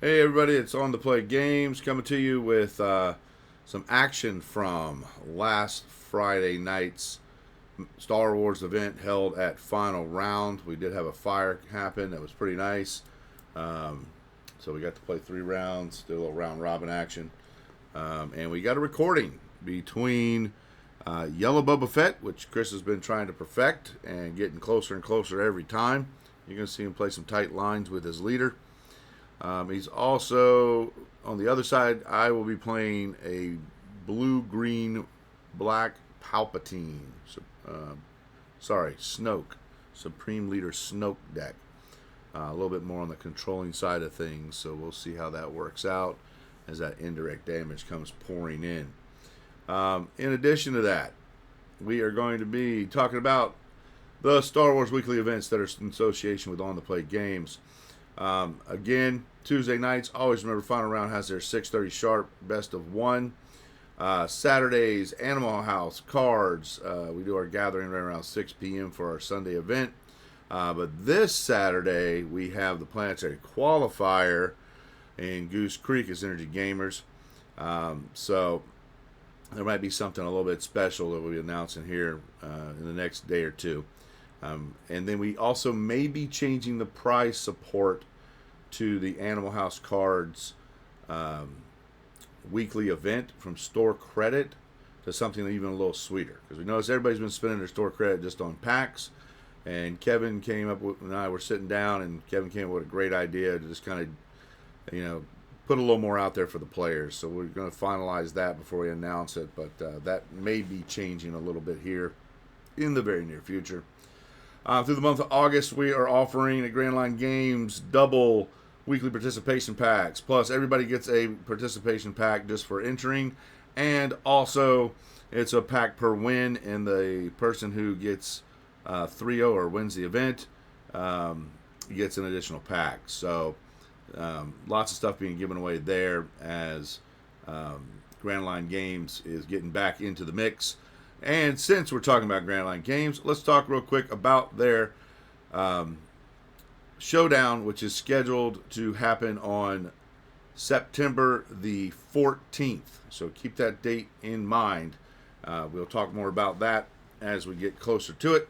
Hey everybody, it's On the Play Games coming to you with some action from last Friday night's Star Wars event held at Final Round. We did have a fire happen that was pretty nice. Um, so we got to play 3 rounds, do a little round robin action. And we got a recording between Yellow Boba Fett, which Chris has been trying to perfect and getting closer and closer every time. You're going to see him play some tight lines with his leader. He's also on the other side. I will be playing a blue, green, black Palpatine. Snoke, Supreme Leader Snoke deck. A little bit more on the controlling side of things, so we'll see how that works out as that indirect damage comes pouring in. In addition to that, we are going to be talking about the Star Wars weekly events that are in association with On the Play Games. Again, Tuesday nights, always remember Final Round has their 6:30 sharp best of one. Saturdays, Animal House, cards. We do our gathering right around 6 p.m. for our Sunday event. But this Saturday, we have the Planetary Qualifier in Goose Creek as Energy Gamers. So there might be something a little bit special that we'll be announcing here in the next day or two. And then we also may be changing the prize support to the Animal House cards weekly event from store credit to something even a little sweeter. Because we notice everybody's been spending their store credit just on packs. And Kevin came up with, and I were sitting down, and Kevin came up with a great idea to just kind of, put a little more out there for the players. So we're going to finalize that before we announce it. But that may be changing a little bit here in the very near future. Through the month of August, we are offering at Grand Line Games double weekly participation packs. Plus, everybody gets a participation pack just for entering. And also, it's a pack per win. And the person who gets 3-0 or wins the event gets an additional pack. So, lots of stuff being given away there as Grand Line Games is getting back into the mix. And since we're talking about Grand Line Games, let's talk real quick about their showdown, which is scheduled to happen on September the 14th. So keep that date in mind. We'll talk more about that as we get closer to it.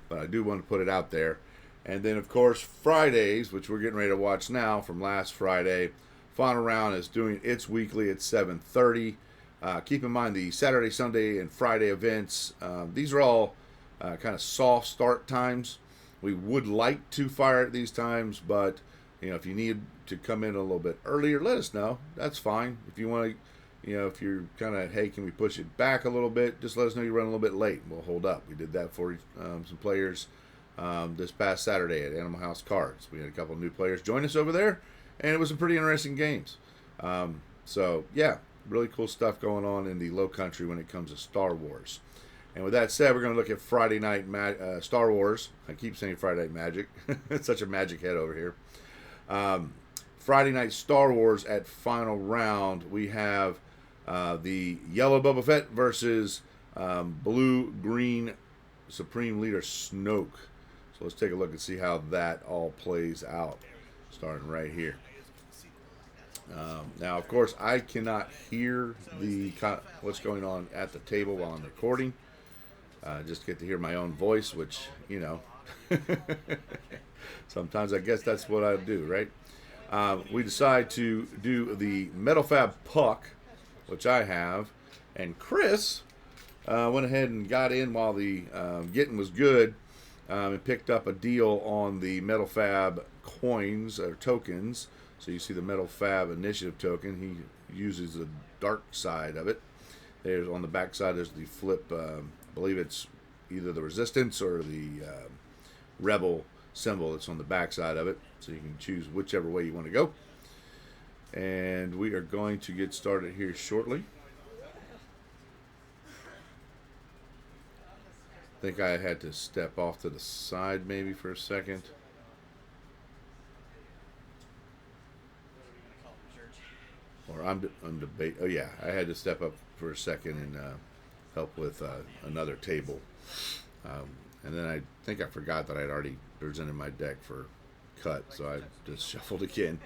But I do want to put it out there. And then, of course, Fridays, which we're getting ready to watch now from last Friday, Final Round is doing its weekly at 7:30. Keep in mind the Saturday, Sunday, and Friday events. These are all kind of soft start times. We would like to fire at these times, but if you need to come in a little bit earlier, let us know. That's fine. If you want to, if you're kind of, hey, can we push it back a little bit? Just let us know you run a little bit late. We'll hold up. We did that for some players this past Saturday at Animal House Cards. We had a couple of new players join us over there, and it was some pretty interesting games. So yeah. Really cool stuff going on in the Low Country when it comes to Star Wars. And with that said, we're going to look at Friday night Star Wars. I keep saying Friday Night Magic. It's such a magic head over here. Friday night Star Wars at Final Round. We have the Yellow Boba Fett versus Blue-Green Supreme Leader Snoke. So let's take a look and see how that all plays out. Starting right here. Now, of course, I cannot hear what's going on at the table while I'm recording. Just get to hear my own voice, which, sometimes I guess that's what I do, right? We decide to do the Metal Fab Puck, which I have, and Chris went ahead and got in while the getting was good and picked up a deal on the Metal Fab coins or tokens. So you see the Metal Fab Initiative token. He uses the dark side of it. There's on the back side. There's the flip. I believe it's either the Resistance or the Rebel symbol that's on the back side of it. So you can choose whichever way you want to go. And we are going to get started here shortly. I think I had to step off to the side maybe for a second. Or I'm debate. Oh yeah, I had to step up for a second and help with another table, and then I think I forgot that I had already presented my deck for cut, so I just shuffled again.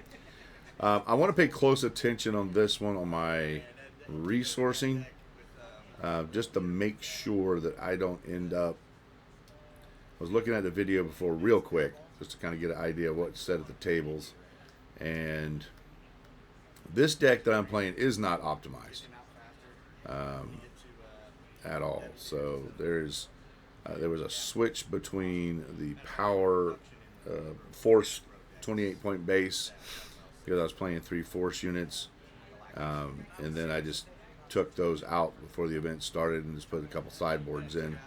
I want to pay close attention on this one on my resourcing, just to make sure that I don't end up. I was looking at the video before real quick, just to kind of get an idea of what's said at the tables. And this deck that I'm playing is not optimized at all. So there was a switch between the power force 28-point base, because I was playing 3 force units, and then I just took those out before the event started and just put a couple sideboards in.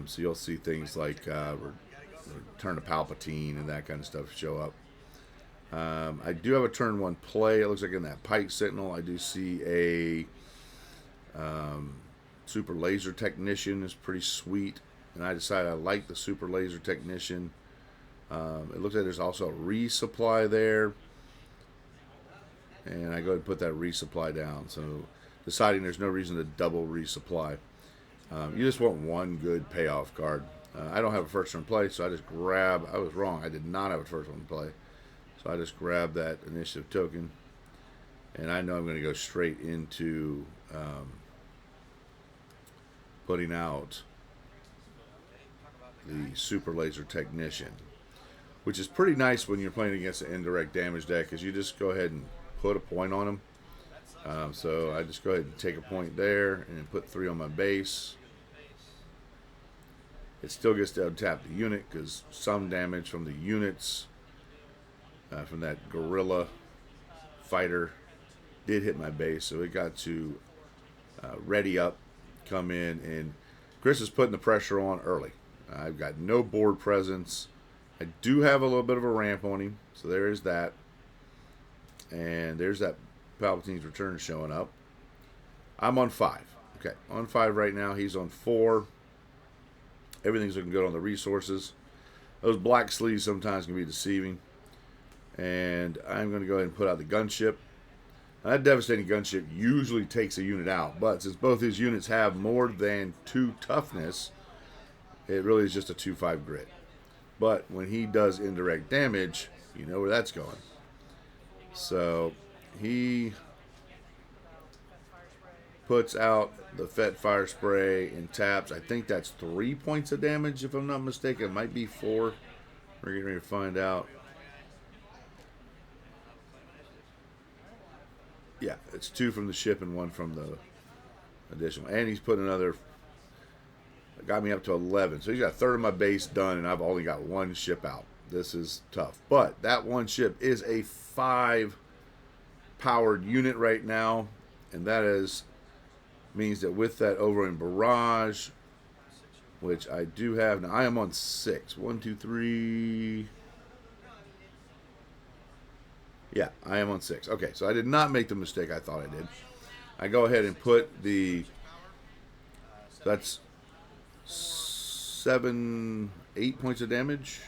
So you'll see things like Return to Palpatine and that kind of stuff show up. I do have a turn 1 play. It looks like in that Pike Sentinel, I do see a Super Laser Technician is pretty sweet, and I decided I like the Super Laser Technician. It looks like there's also a resupply there, and I go ahead and put that resupply down. So deciding there's no reason to double resupply. You just want one good payoff card. I don't have a first turn play, so I just grab. I was wrong. I did not have a first turn play, so I just grab that initiative token, and I know I'm going to go straight into putting out the Super Laser Technician, which is pretty nice when you're playing against an indirect damage deck, because you just go ahead and put a point on them. So I just go ahead and take a point there and put 3 on my base. It still gets to untap the unit, because some damage from the units from that gorilla fighter did hit my base, so it got to ready up, come in, and Chris is putting the pressure on early. I've got no board presence. I do have a little bit of a ramp on him, so there is that. And there's that Palpatine's Return showing up. I'm on 5. Okay, on 5 right now. He's on 4. Everything's looking good on the resources. Those black sleeves sometimes can be deceiving. And I'm going to go ahead and put out the gunship. Now, that devastating gunship usually takes a unit out, but since both his units have more than 2 toughness, it really is just a 2/5 grit. But when he does indirect damage, you know where that's going. So he puts out the Fet Fire Spray and taps. I think that's 3 points of damage, if I'm not mistaken. It might be 4. We're getting ready to find out. Yeah, it's 2 from the ship and 1 from the additional. And he's put another. Got me up to 11. So he's got a third of my base done, and I've only got 1 ship out. This is tough. But that 1 ship is a 5 powered unit right now, and that means that with that Overwhelming Barrage, which I do have now, I am on 6. 1, 2, 3. Yeah, I am on 6. Okay, so I did not make the mistake I thought I did. I go ahead and put that's 7, 8 points of damage.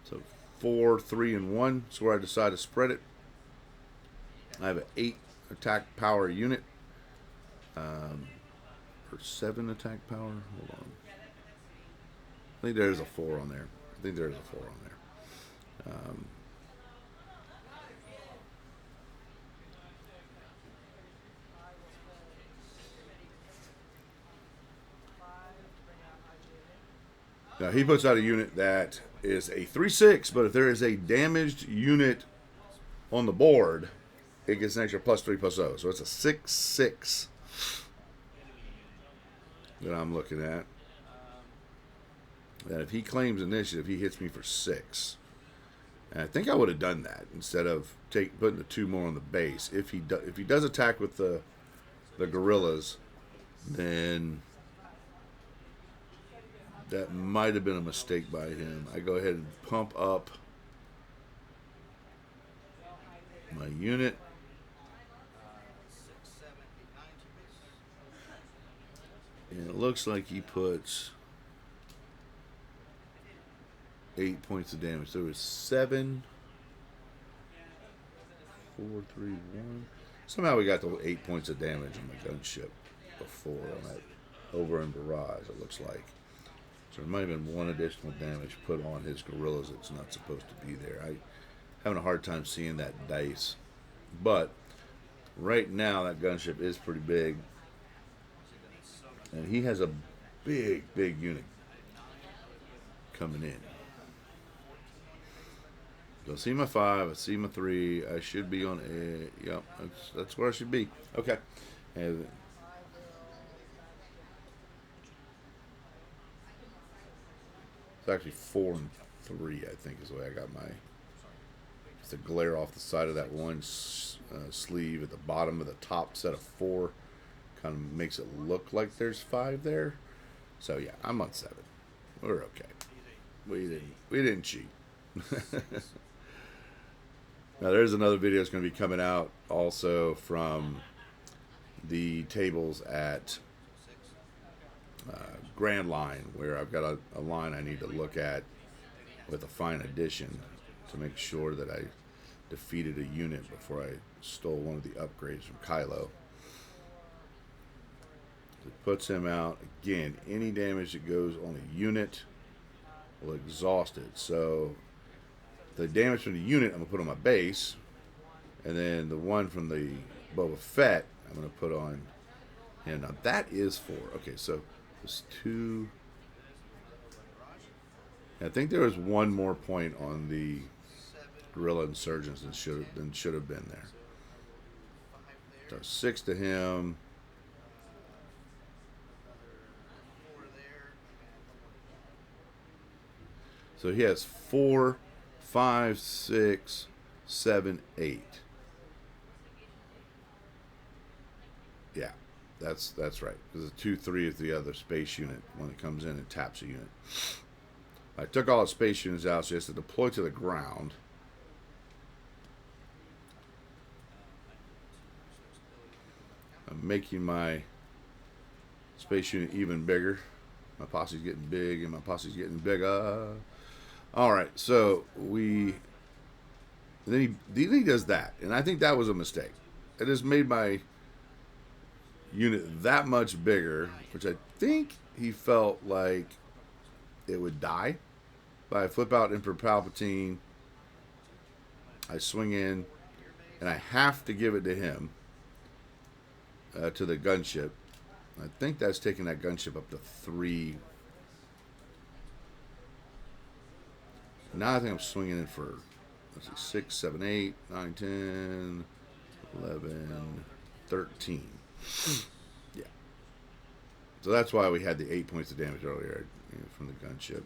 So 4, 3, and 1. So where I decide to spread it. I have an 8 attack power unit. Or 7 attack power. Hold on. I think there's a 4 on there. Now he puts out a unit that is a 3/6, but if there is a damaged unit on the board, it gets an extra +3/+0. So it's a 6/6 that I'm looking at. That if he claims initiative, he hits me for 6. And I think I would have done that instead of putting the 2 more on the base. If he does attack with the gorillas, then that might have been a mistake by him. I go ahead and pump up my unit. And it looks like he puts 8 points of damage. So it was 7, 4, 3, 1. Somehow we got the 8 points of damage on the gunship before on that Over and Barrage, it looks like. So there might have been one additional damage put on his gorillas that's not supposed to be there. I having a hard time seeing that dice. But right now that gunship is pretty big. And he has a big, big unit coming in. So I see my 5, I see my 3. I should be on a. Yep, that's where I should be. Okay. And it's actually 4 and 3, I think, is the way I got my. Just a glare off the side of that one sleeve at the bottom of the top set of 4. Kind of makes it look like there's 5 there. So yeah, I'm on 7. We're okay. We didn't cheat. Now there's another video that's going to be coming out also from the tables at Grand Line, where I've got a line I need to look at with a fine addition to make sure that I defeated a unit before I stole one of the upgrades from Kylo. It puts him out. Again, any damage that goes on a unit will exhaust it. So the damage from the unit I'm going to put on my base. And then the one from the Boba Fett I'm going to put on him. Now that is 4. Okay, so there's 2. I think there was one more point on the Guerrilla Insurgents than should have been there. So 6 to him. So he has 4, 5, 6, 7, 8. Yeah, that's right. Because the 2, 3 is the other space unit when it comes in and taps a unit. I took all the space units out, so he has to deploy to the ground. I'm making my space unit even bigger. My posse's getting big, and my posse's getting bigger. All right, so then he does that, and I think that was a mistake. It just made my unit that much bigger, which I think he felt like it would die. But I flip out Emperor Palpatine. I swing in, and I have to give it to him, to the gunship. I think that's taking that gunship up to 3. Now I think I'm swinging in for, let's see, 6, 7, 8, 9, 10, 11, 13. Yeah. So that's why we had the 8 points of damage earlier, from the gunship.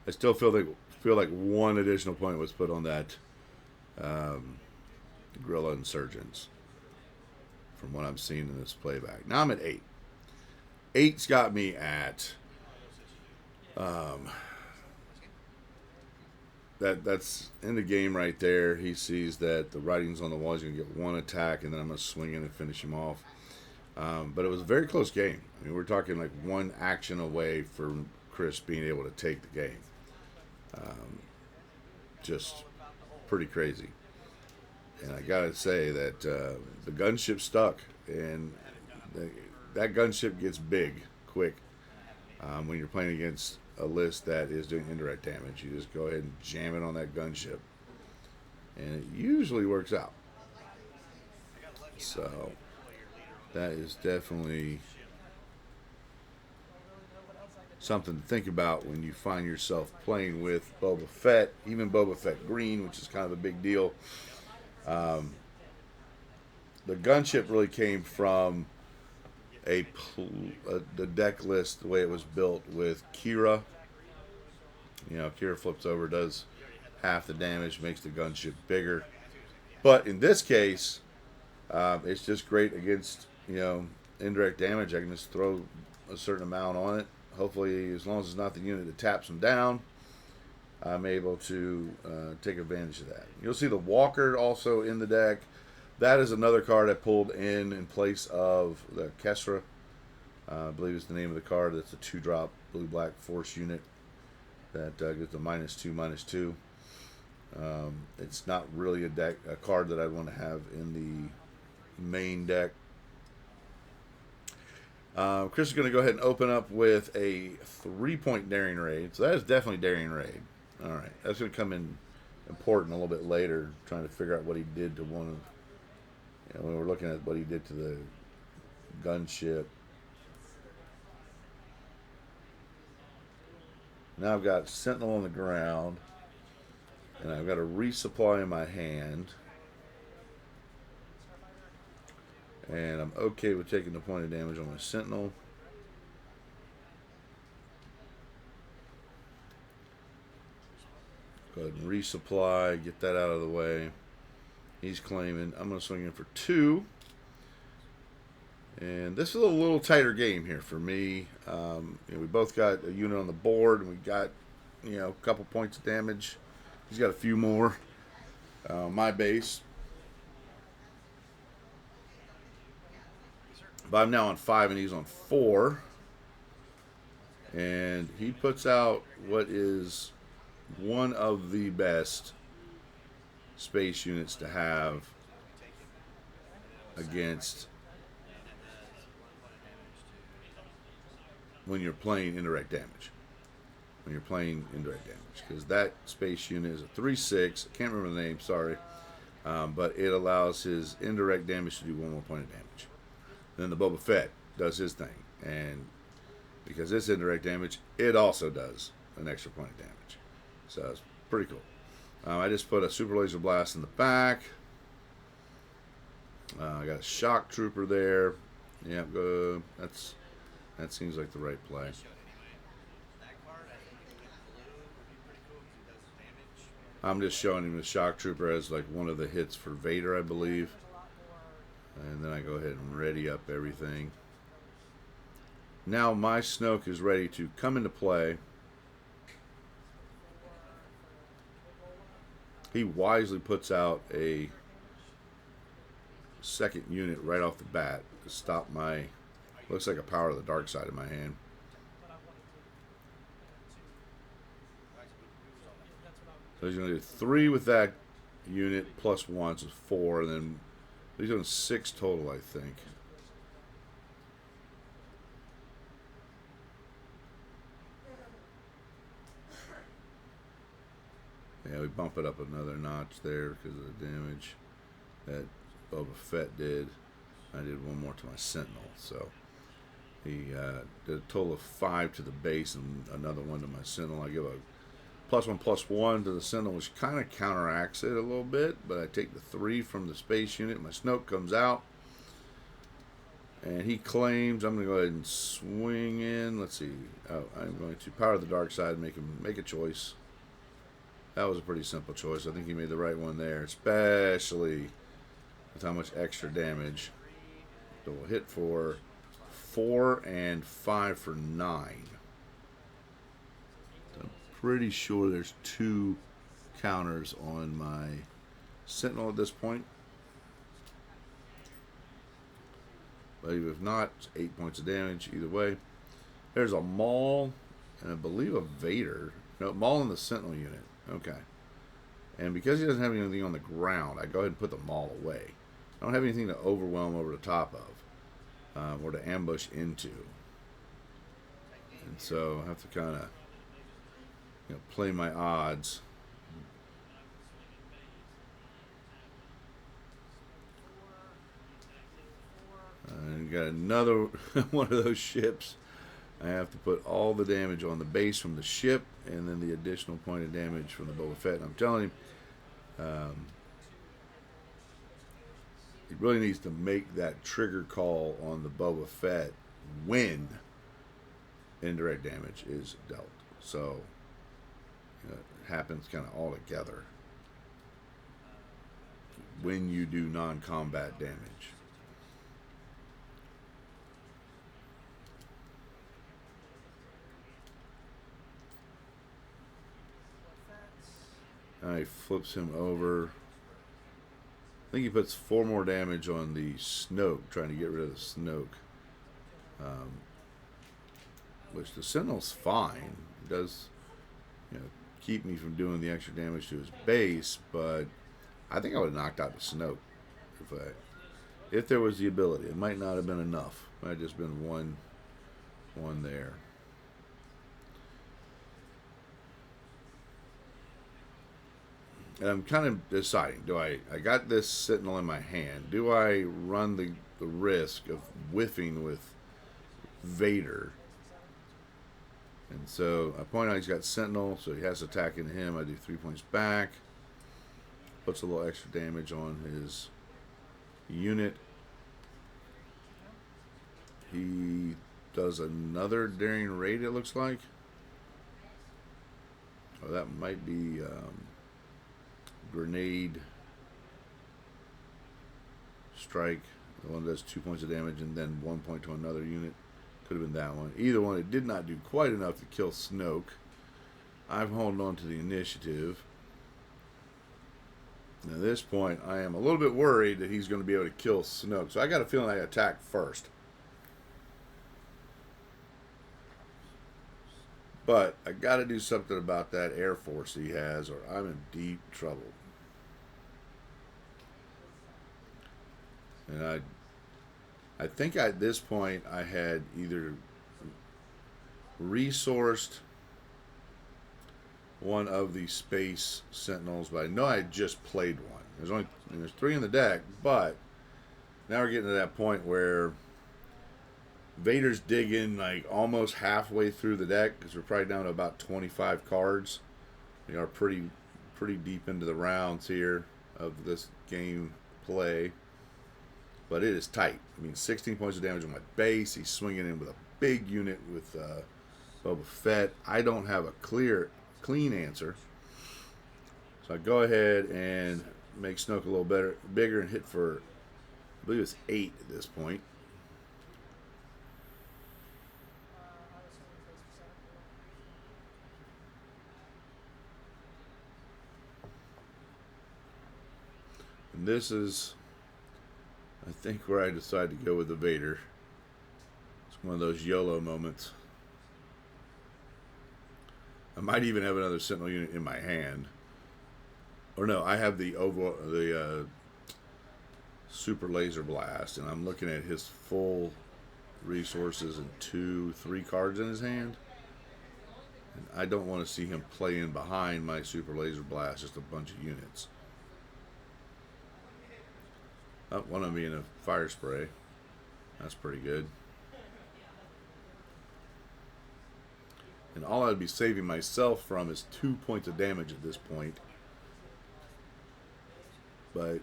I still feel like one additional point was put on that Guerrilla Insurgents from what I'm seeing in this playback. Now I'm at 8. 8's got me at that's in the game right there. He sees that the writing's on the wall. He's going to get one attack, and then I'm going to swing in and finish him off. But it was a very close game. I mean, we're talking like one action away from Chris being able to take the game. Just pretty crazy. And I gotta say that the gunship stuck, and that gunship gets big quick when you're playing against a list that is doing indirect damage. You just go ahead and jam it on that gunship, and it usually works out. So that is definitely something to think about when you find yourself playing with Boba Fett, even Boba Fett Green, which is kind of a big deal. The gunship really came from the deck list, the way it was built with Kira. Kira flips over, does half the damage, makes the gunship bigger. But in this case, it's just great against, indirect damage. I can just throw a certain amount on it. Hopefully, as long as it's not the unit that taps them down, I'm able to take advantage of that. You'll see the Walker also in the deck. That is another card I pulled in place of the Kesra. I believe is the name of the card. That's a 2-drop blue-black force unit. That gives a -2, -2. It's not really a card that I'd want to have in the main deck. Chris is going to go ahead and open up with a 3-point Daring Raid. So that is definitely Daring Raid. All right, that's going to come in important a little bit later, trying to figure out what he did to one of, when we're looking at what he did to the gunship. Now I've got Sentinel on the ground, and I've got a resupply in my hand. And I'm okay with taking the point of damage on my Sentinel. Go ahead and resupply, get that out of the way. He's claiming. I'm going to swing in for 2. And this is a little tighter game here for me. We both got a unit on the board, and we got, a couple points of damage. He's got a few more. My base. But I'm now on 5, and he's on 4. And he puts out what is one of the best space units to have against when you're playing indirect damage. Because that space unit is a 3/6. I can't remember the name, sorry. But it allows his indirect damage to do 1 more point of damage. Then the Boba Fett does his thing. And because it's indirect damage, it also does an extra point of damage. So it's pretty cool. I just put a Super Laser Blast in the back. I got a Shock Trooper there. Yeah, that seems like the right play. I'm just showing him the Shock Trooper as like one of the hits for Vader, I believe. And then I go ahead and ready up everything. Now my Snoke is ready to come into play. He wisely puts out a second unit right off the bat to stop my, looks like a Power of the Dark Side in my hand. So he's going to do 3 with that unit plus 1, so 4, and then he's doing 6 total, I think. Yeah, we bump it up another notch there because of the damage that Boba Fett did. I did 1 more to my Sentinel, so he did a total of 5 to the base and another 1 to my Sentinel. I give a +1/+1 to the Sentinel, which kind of counteracts it a little bit, but I take the 3 from the space unit. My Snoke comes out, and he claims. I'm going to go ahead and swing in. Let's see. Oh, I'm going to Power the Dark Side and make him make a choice. That was a pretty simple choice. I think he made the right one there, especially with how much extra damage. So we'll hit for 4 and 5 for 9. So I'm pretty sure there's 2 counters on my Sentinel at this point. But if not, it's 8 points of damage either way. There's a Maul and I believe a Vader. No, Maul and the Sentinel unit. Okay. And because he doesn't have anything on the ground, I go ahead and put the Maul away. I don't have anything to overwhelm over the top of or to ambush into. And so I have to kind of play my odds. And got another one of those ships. I have to put all the damage on the base from the ship and then the additional point of damage from the Boba Fett. And I'm telling him, he really needs to make that trigger call on the Boba Fett when indirect damage is dealt. So it happens kind of all together when you do non-combat damage. He flips him over. I think he puts 4 more damage on the Snoke, trying to get rid of the Snoke. Which the Sentinel's fine. It does you know, keep me from doing the extra damage to his base. But I think I would have knocked out the Snoke if there was the ability. It might not have been enough. It might have just been one there. And I'm kind of deciding, I got this Sentinel in my hand. Do I run the risk of whiffing with Vader? And so I point out he's got Sentinel, so he has attack into him. I do 3 points back. Puts a little extra damage on his unit. He does another daring raid, it looks like. Oh, that might be grenade strike. The one that does 2 points of damage and then 1 point to another unit. Could have been that one. Either one, it did not do quite enough to kill Snoke. I'm holding on to the initiative. And at this point, I am a little bit worried that he's going to be able to kill Snoke. So I got a feeling I attack first. But I got to do something about that Air Force he has, or I'm in deep trouble. And I think at this point I had either resourced one of the Space Sentinels, but I know I had just played one. There's 3 in the deck, but now we're getting to that point where Vader's digging like almost halfway through the deck, because we're probably down to about 25 cards. We are pretty deep into the rounds here of this game play, but it is tight. I mean, 16 points of damage on my base. He's swinging in with a big unit with Boba Fett. I don't have a clean answer, so I go ahead and make Snoke a little bigger, and hit for, I believe it's 8 at this point. And this is, I think, where I decide to go with the Vader. It's one of those YOLO moments. I might even have another Sentinel unit in my hand. Or no, I have the Super Laser Blast, and I'm looking at his full resources and 3 cards in his hand. And I don't want to see him play in behind my Super Laser Blast, just a bunch of units. Oh, one of them being a fire spray. That's pretty good. And all I'd be saving myself from is 2 points of damage at this point. But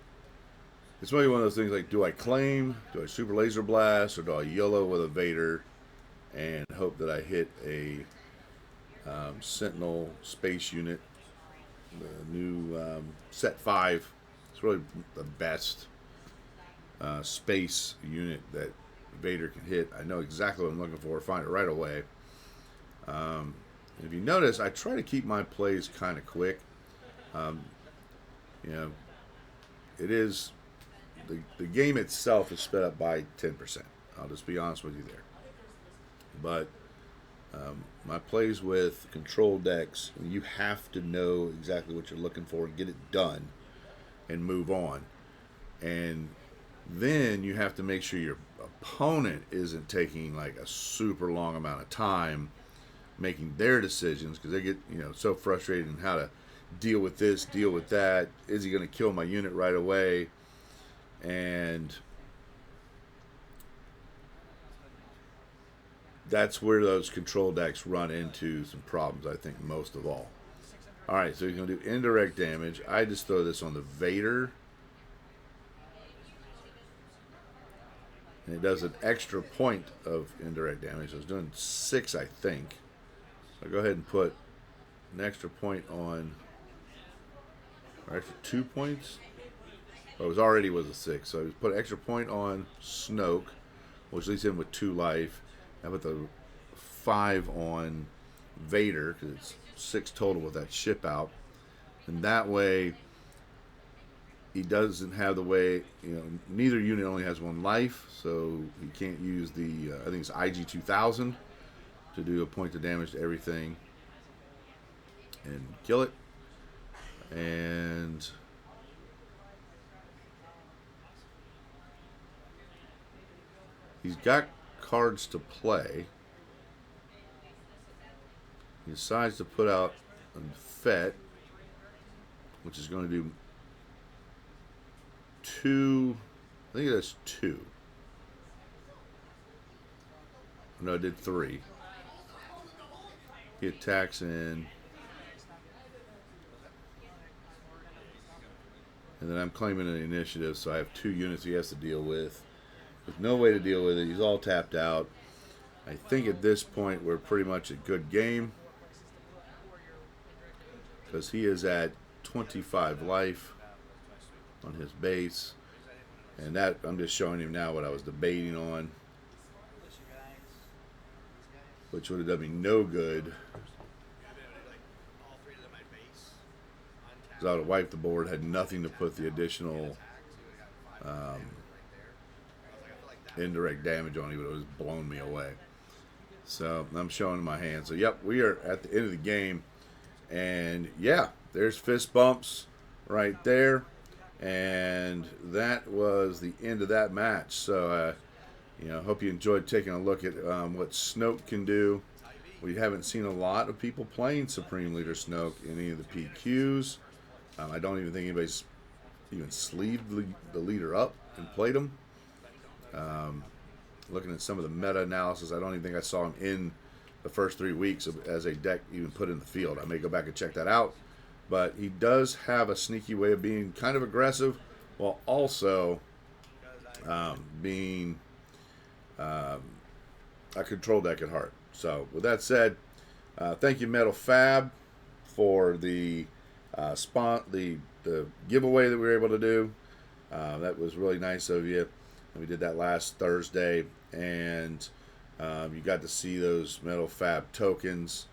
it's really one of those things like, do I claim, do I Super Laser Blast, or do I YOLO with a Vader and hope that I hit a Sentinel space unit, the new set 5. It's really the best space unit that Vader can hit. I know exactly what I'm looking for. Find it right away. If you notice, I try to keep my plays kind of quick. You know, it is the game itself is sped up by 10%. I'll just be honest with you there. But my plays with control decks, you have to know exactly what you're looking for and get it done and move on. And then you have to make sure your opponent isn't taking like a super long amount of time making their decisions, because they get, so frustrated in how to deal with this, deal with that. Is he going to kill my unit right away? And that's where those control decks run into some problems, I think, most of all. All right, so he's going to do indirect damage. I just throw this on the Vader. And it does an extra point of indirect damage. So it's doing 6, I think. So I'll go ahead and put an extra point on, or extra 2 points. Oh, it already was a 6. So I put an extra point on Snoke, which leaves him with 2 life. I put the 5 on Vader, because it's 6 total with that ship out. And that way, he doesn't have the way, neither unit only has 1 life, so he can't use the, I think it's IG-2000 to do a point of damage to everything. and kill it. And he's got cards to play. He decides to put out a Fett, which is going to do 2. I think that's 2. No, I did 3. He attacks in. And then I'm claiming an initiative, so I have 2 units he has to deal with. With no way to deal with it. He's all tapped out. I think at this point we're pretty much a good game. Because he is at 25 life on his base. And that, I'm just showing him now what I was debating on. Which would have done me no good. Because I would have wiped the board, had nothing to put the additional indirect damage on. He would have just blown me away. So I'm showing my hand. So yep, we are at the end of the game. And yeah, there's fist bumps right there. And that was the end of that match. So, hope you enjoyed taking a look at what Snoke can do. We haven't seen a lot of people playing Supreme Leader Snoke in any of the PQs. I don't even think anybody's even sleeved the leader up and played him. Looking at some of the meta analysis, I don't even think I saw him in the first 3 weeks as a deck even put in the field. I may go back and check that out. But he does have a sneaky way of being kind of aggressive while also being a control deck at heart. So with that said, thank you Metal Fab for the the giveaway that we were able to do. That was really nice of you. We did that last Thursday, and you got to see those Metal Fab tokens.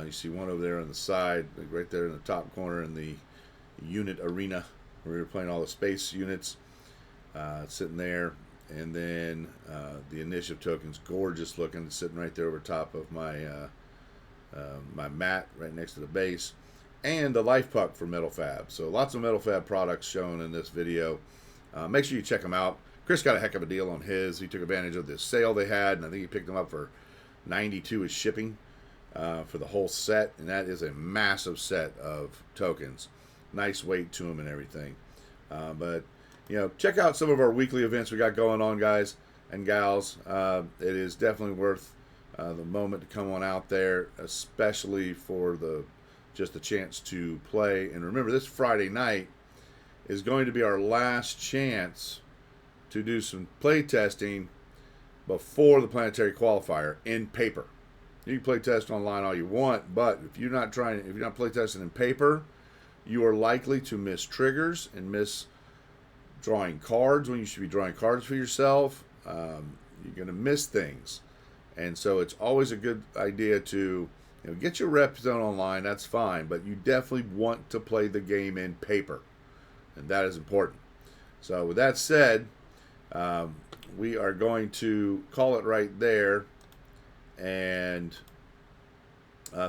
You see one over there on the side, right there in the top corner in the unit arena where we were playing all the space units, sitting there. And then the initiative tokens, gorgeous looking, sitting right there over top of my my mat right next to the base. And the life puck for Metal Fab. So lots of Metal Fab products shown in this video. Make sure you check them out. Chris got a heck of a deal on his. He took advantage of this sale they had, and I think he picked them up for $92 is shipping for the whole set. And that is a massive set of tokens. Nice weight to them and everything. But check out some of our weekly events we got going on, guys and gals. It is definitely worth the moment to come on out there, especially for just the chance to play. And remember, this Friday night is going to be our last chance to do some play testing before the planetary qualifier in paper. You can play test online all you want, but if you're not play testing in paper, you are likely to miss triggers and miss drawing cards when you should be drawing cards for yourself. You're going to miss things. And so it's always a good idea to get your reps done online, that's fine, but you definitely want to play the game in paper. And that is important. So with that said, we are going to call it right there and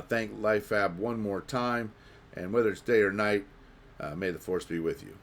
thank LifeFab one more time. And whether it's day or night, may the force be with you.